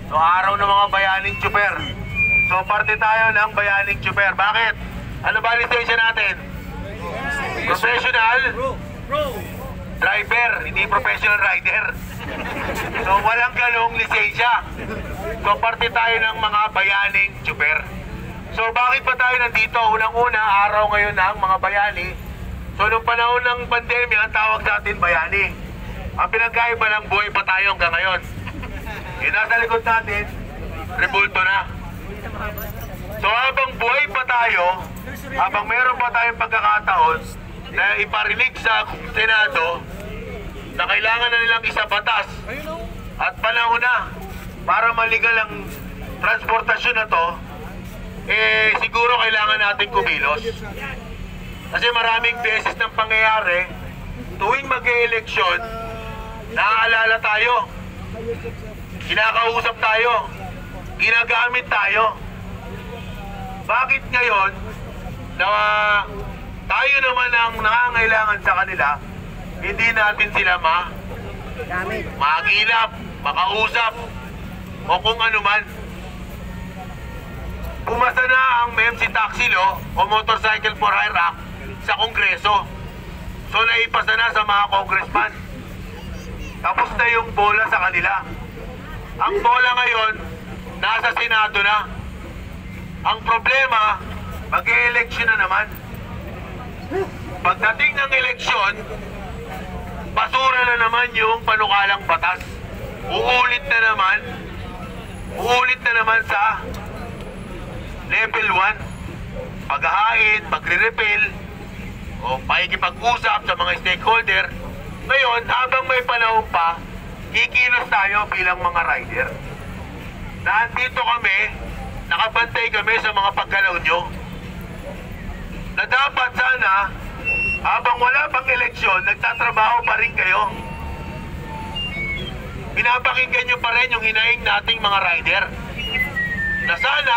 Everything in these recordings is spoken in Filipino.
So araw ng mga bayaning tsuper. So parte tayo ng bayaning tsuper. Bakit? Ano ba lisensya natin? Professional driver, hindi professional rider. So walang ganong lisensya. So parte tayo ng mga bayaning tsuper. So bakit pa tayo nandito? Unang-una, araw ngayon ng mga bayani. So nung panahon ng pandemya, ang tawag natin bayani. Ang pinagkaiba ng buhay pa tayo hanggang ngayon. Yung nasa likod natin, rebulto na. So habang buhay pa tayo, habang meron pa tayong pagkakataon na iparinig sa Senado na kailangan na nilang isabatas at panahon na para maligal ang transportasyon na to, siguro kailangan natin kumilos. Kasi maraming beses ng pangyayari, tuwing mag-e-eleksyon, naaalala tayo, kinakausap tayo, ginagamit tayo. Bakit ngayon na tayo naman ang nangangailangan sa kanila, hindi natin sila makilap, makausap, o kung ano man? Pumasa na ang MEMC Taxi Law o Motorcycle for Hire Act sa Kongreso. So naipasa na sa mga congressman. Tapos na yung bola sa kanila. Ang bola ngayon, nasa Senado na. Ang problema, mag-e-eleksyon na naman. Pagdating ng eleksyon, basura na naman yung panukalang batas. Uulit na naman sa level 1. Paghahain, magre-repeal, o pakikipag-usap sa mga stakeholder. Ngayon, habang may panahon pa, kikilos tayo bilang mga rider. Nandito kami, nakabantay kami sa mga paggalaw nyo. Na dapat sana, habang wala pang eleksyon, nagtatrabaho pa rin kayo. Pinapakinggan nyo pa rin yung hinaing nating mga rider. Na sana,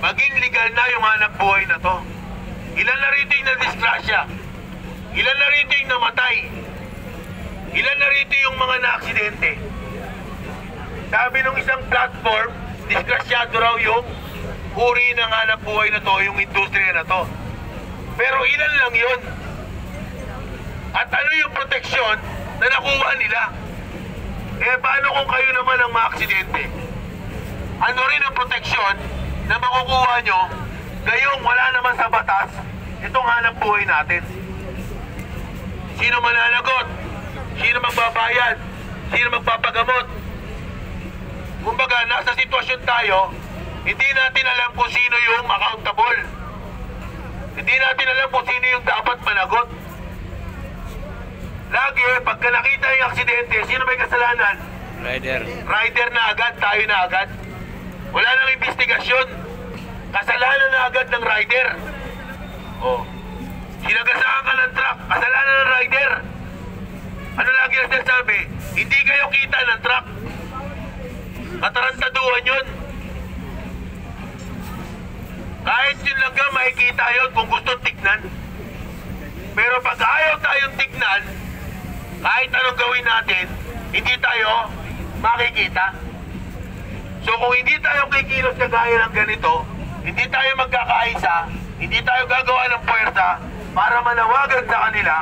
maging legal na yung hanap buhay na to. Ilan na rito yung na-disgrasya? Ilan na rito yung namatay? Ilan na rito yung mga na-aksidente? Sabi nung isang platform, disgrasyado raw yung uri ng hanap buhay na to, yung industriya na to. Pero ilan lang yun? At ano yung proteksyon na nakuha nila? Paano kung kayo naman ang ma-aksidente? Ano rin ang proteksyon na makukuha nyo gayong wala naman sa batas itong hanap buhay natin? Sino mananagot? Sino magbabayad? Sino magpapagamot? Kumbaga, nasa sitwasyon tayo, hindi natin alam kung sino yung accountable. Hindi natin alam kung sino yung dapat managot. Lagi, pagka nakita yung aksidente, sino may kasalanan? Rider na agad, tayo na agad. Wala nang investigasyon. Kasalanan na agad ng rider. Sinagasaan ka ng truck, kasalanan ng rider. Ano lagi na sinasabi? Hindi kayo kita ng truck. Katarantaduhan yun. Kahit yun lang ka, makikita yun kung gusto tignan. Pero pag ayaw tayong tignan, kahit anong gawin natin, hindi tayo makikita. So kung hindi tayo kikilos na gaya ng ganito, hindi tayo magkakaisa, hindi tayo gagawa ng puwersa para manawagan sa kanila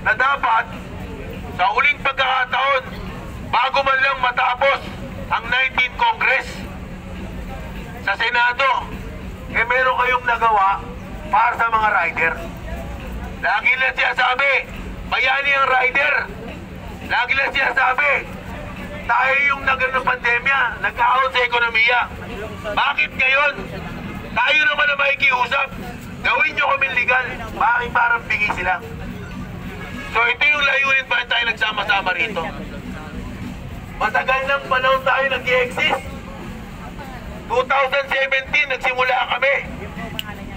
na dapat sa uling pagkakataon, bago man lang matapos ang 19th Congress sa Senado, meron kayong nagawa para sa mga rider. Lagi lang siya sabi, bayani ang rider. Lagi lang siya sabi, tayo yung nagano ng pandemya, nagkaahon sa ekonomiya. Bakit ngayon? Tayo naman na makikiusap. Gawin nyo kami legal. Bakit parang pingi sila? So ito yung layunin pa tayo nagsama-sama rito. Matagal ng panahon tayo nag-i-exist. 2017 nagsimula kami.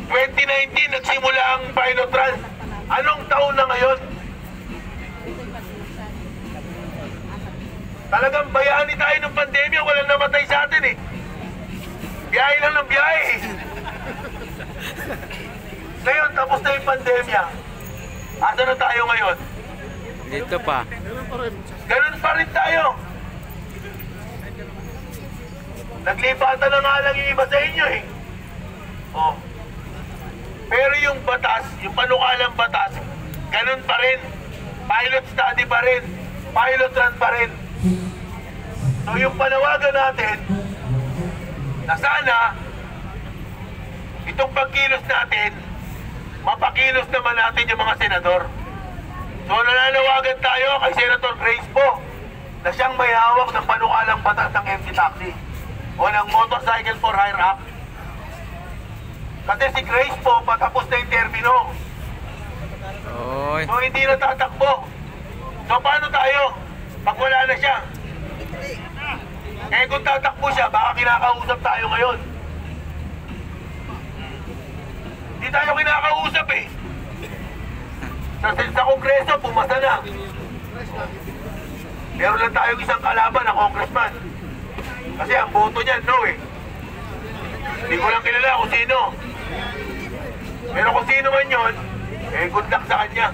2019 nagsimula ang pilot run. Anong taon na ngayon? Talagang bayani tayo ng pandemya, walang namatay sa atin eh. Biyahe lang ng biyahe eh. Ngayon, tapos na yung pandemya. Asa na tayo ngayon? Dito pa. Ganun pa rin tayo. Naglipatan na nga lang yung iba sa inyo eh. Oh. Pero yung batas, yung panukalang batas, ganun pa rin. Pilot study pa rin. Pilot run pa rin. So yung panawagan natin, na sana, itong pagkilos natin, mapakilos naman natin yung mga senador. So nananawagan tayo kay Senator Grace po, na siyang may hawak ng panukalang batas ng MC Taxi o ng Motorcycle for Hire Act. Kasi si Grace po, patapos na yung termino. So hindi na tatakbo. So paano tayo pag wala na siya? Kaya kung tatakbo siya, baka kinakausap tayo ngayon. Hindi tayo kinakausap eh. Sa Kongreso, pumasa na. Meron lang tayong isang kalaban na congressman. Kasi ang boto niya, no eh. Hindi ko lang kilala kung sino. Pero kung sino man yun, eh good luck sa kanya.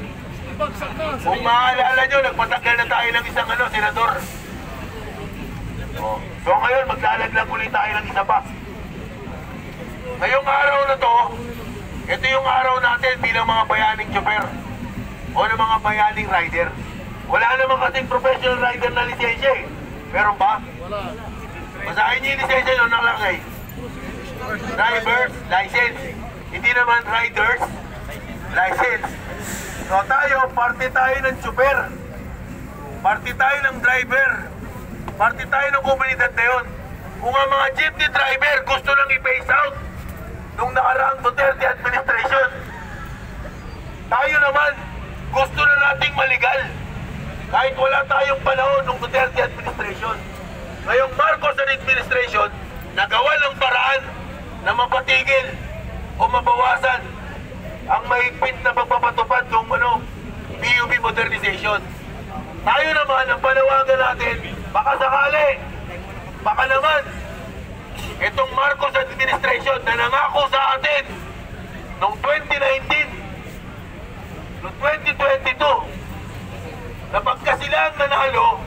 Kung maaalala nyo, nagpatagal na tayo ng isang senador. So ngayon, maglalaglag ulit tayo ng isa pa. Ngayong araw na to, ito yung araw natin bilang mga bayaning chopper o ng mga bayaning rider. Wala naman kasing professional rider na lisensya eh. Meron ba? Wala. Basahin niyo yung lisensya nyo nakalagay. Driver's license. Hindi naman rider's license. So tayo, parte tayo ng chopper. Parte tayo ng driver. Parte tayo ng komunidad na yun. Kung ang mga jeepney driver gusto nang i-phase out nung nakaraang Duterte administration, tayo naman gusto na nating maligal kahit wala tayong panahon nung Duterte administration. Ngayong Marcos administration, nagawa ng paraan na mapatigil o mabawasan ang mahigpit na pagpapatupad ng PUB modernization. Tayo naman, ang panawagan natin, baka sakali, baka naman, itong Marcos administration na nangako sa atin noong 2019, noong 2022, na pagka sila ang nanalo,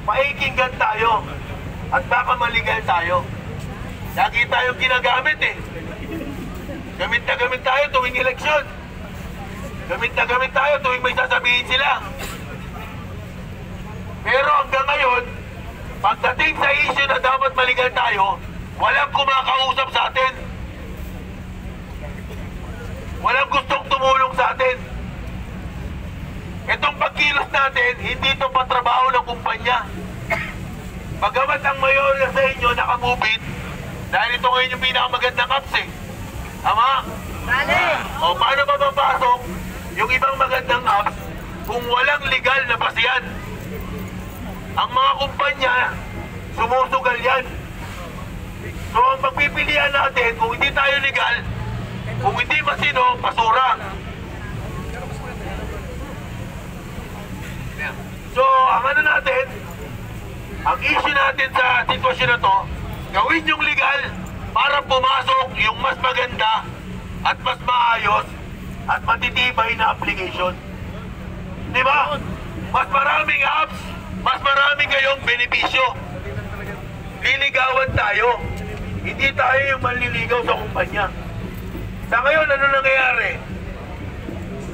maikinggan tayo at baka maligal tayo. Lagi tayong ginagamit eh. Gamit na gamit tayo tuwing eleksyon. Gamit na gamit tayo tuwing may sasabihin sila. Pero hanggang ngayon, pagdating sa issue na dapat maligal tayo, walang kumakausap sa atin. Walang gustong tumulong sa atin. Itong pagkilos natin, hindi ito patrabaho ng kumpanya. Bagamat ang mayor sa inyo nakamubit, dahil ito ngayon yung pinakamagandang apps eh. Tama? O paano ba mapasok yung ibang magandang apps kung walang legal na basihan? Ang mga kumpanya, sumusugal yan. So ang pagpipilian natin, kung hindi tayo legal, kung hindi masino, basura. So ang natin, ang issue natin sa sitwasyon na to, gawin yung legal para pumasok yung mas maganda at mas maayos at matitibay na application. Diba? Mas maraming apps, mas maraming kayong benepisyo. Liligawan tayo. Hindi tayo yung manliligaw sa kumpanya. Sa ngayon, ano nangyayari?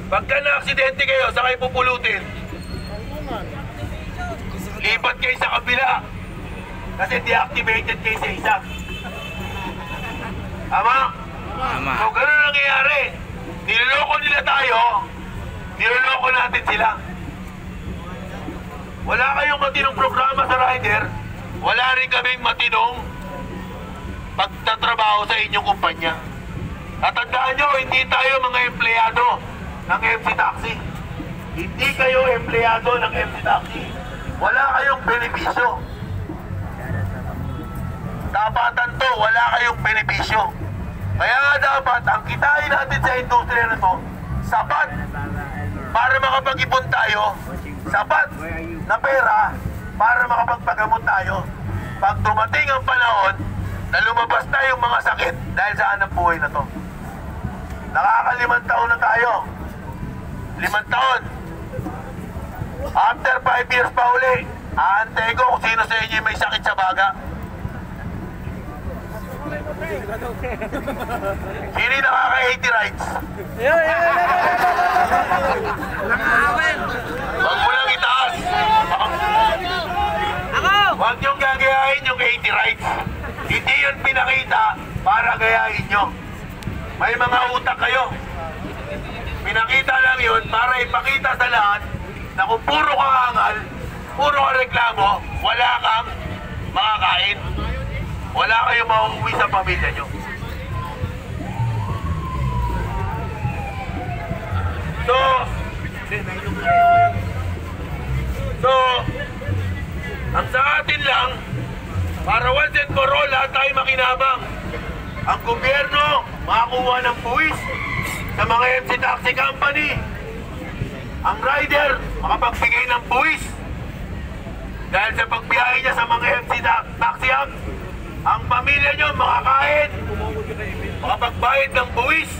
Pagka na-aksidente kayo, sa kayo pupulutin? Lipat kayo sa kabila. Kasi deactivated kayo sa isa. Tama? Tama. So, ganun nangyayari. Niloloko nila tayo, niloloko natin sila. Wala kayong matinong programa sa rider, wala rin kaming matinong pagtatrabaho sa inyong kumpanya. Tatandaan nyo, hindi tayo mga empleyado ng MC Taxi. Hindi kayo empleyado ng MC Taxi. Wala kayong benepisyo. Tapatan to, wala kayong benepisyo. Kaya nga dapat, ang kitain natin sa industriya na to, sapat para makapag-ipon tayo, sapat na pera para makapagpagamot tayo. Pag dumating ang panahon na lumabas na yung mga sakit dahil sa hanap buhay na to. Nakaka-5 taon na tayo. 5 taon. After 5 years pa uli, aantay ko kung sino sa inyo may sakit sa baga. Sino yung nakaka-80 rights? Huwag mo lang itaas. Huwag niyong gagayahin yung 80 rights. Hindi yun pinakita para gayahin nyo. May mga utak kayo. Pinakita lang yun para ipakita sa lahat na kung puro kang angal, puro kang reklamo, wala kang makakain. Wala kayong mauuwi sa pamilya nyo. So, ang sa atin lang, para once and for all, lahat tayo makinabang. Ang gobyerno, makakuha ng buwis sa mga MC Taxi Company. Ang rider, makapagbigay ng buwis dahil sa pagbiyahe niya sa mga MC Taxi Act. Ang pamilya nyo makakain, makapagbayad ng buwis.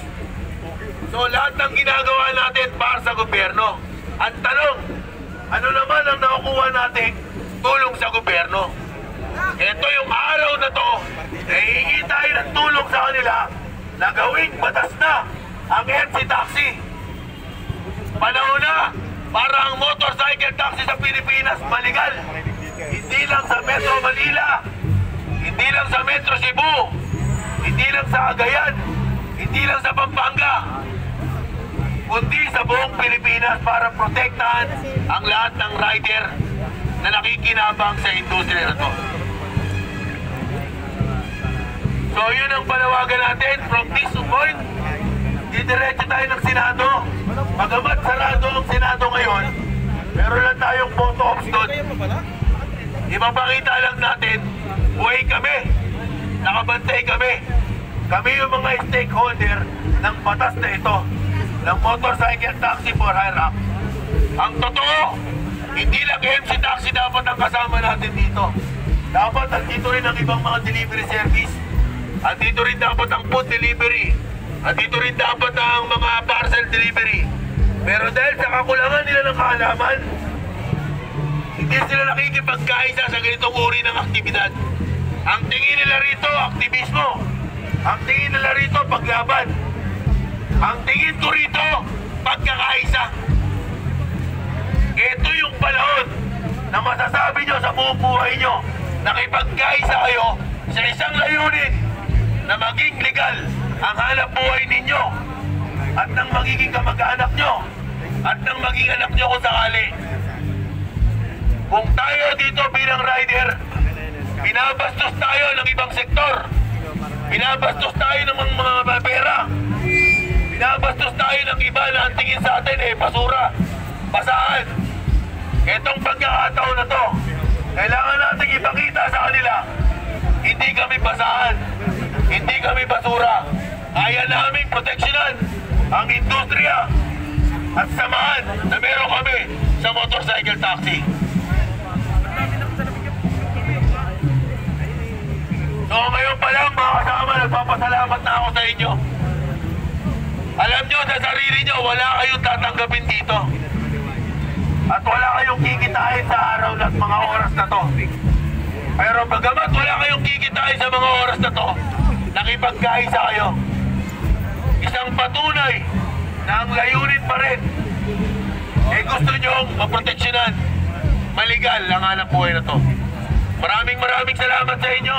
So lahat ng ginagawa natin para sa gobyerno. Ang tanong, ano naman ang nakukuha natin tulong sa gobyerno? Ito yung araw na to, nahihingi tayo ng tulong sa kanila na gawing batas na ang MC Taxi. Panahon na para ang motorcycle taxi sa Pilipinas maligal. Hindi lang sa Metro Manila, hindi lang sa Metro Cebu, hindi lang sa Cagayan, hindi lang sa Pampanga, kundi sa buong Pilipinas para protektahan ang lahat ng rider na nakikinabang sa industriya na to. So yun ang panawagan natin from this point. Didiretso tayo ng Senado. Bagamat sarado ang Senado ngayon, meron lang tayong photo ops doon. Ipapakita lang natin, buhay kami, nakabantay kami. Kami yung mga stakeholder ng batas na ito, ng Motorcycle Taxi for Hire Act. Ang totoo, hindi lang MC Taxi dapat ang kasama natin dito. Dapat andito rin ang ibang mga delivery service. Andito rin dapat ang food delivery. Andito rin dapat ang mga parcel delivery. Pero dahil sa kakulangan nila ng kaalaman, hindi sila nakikipagkaisa sa ganitong uri ng aktibidad. Ang tingin nila rito, aktivismo. Ang tingin nila rito, paglaban. Ang tingin ko rito, pagkakaisa. Ito yung panahon na masasabi nyo sa buong buhay nyo, nakipagkaisa kayo sa isang layunin na maging legal ang hanap buhay ninyo at ng magiging kamag-anak nyo at ng maging anak nyo kung sakali. Kung tayo dito bilang rider, binabastos tayo ng ibang sektor, binabastos tayo ng mga pera, binabastos tayo ng iba na ang tingin sa atin basura, basahan. Itong pagkakataon na to, kailangan natin ipakita sa kanila, hindi kami basahan, hindi kami basura. Kaya namin proteksyonan ang industriya at samahan na meron kami sa motorcycle taxi. So ngayon pa lang mga kasama, nagpapasalamat na ako sa inyo. Alam nyo sa sarili nyo, wala kayong tatanggapin dito. At wala kayong kikitain sa araw at mga oras na to. Pero bagamat wala kayong kikitain sa mga oras na to, nakipagkaisa kayo. Isang patunay na ang layunin pa rin, gusto nyo maproteksyonan, maligal ang hanap buhay na to. Maraming salamat sa inyo.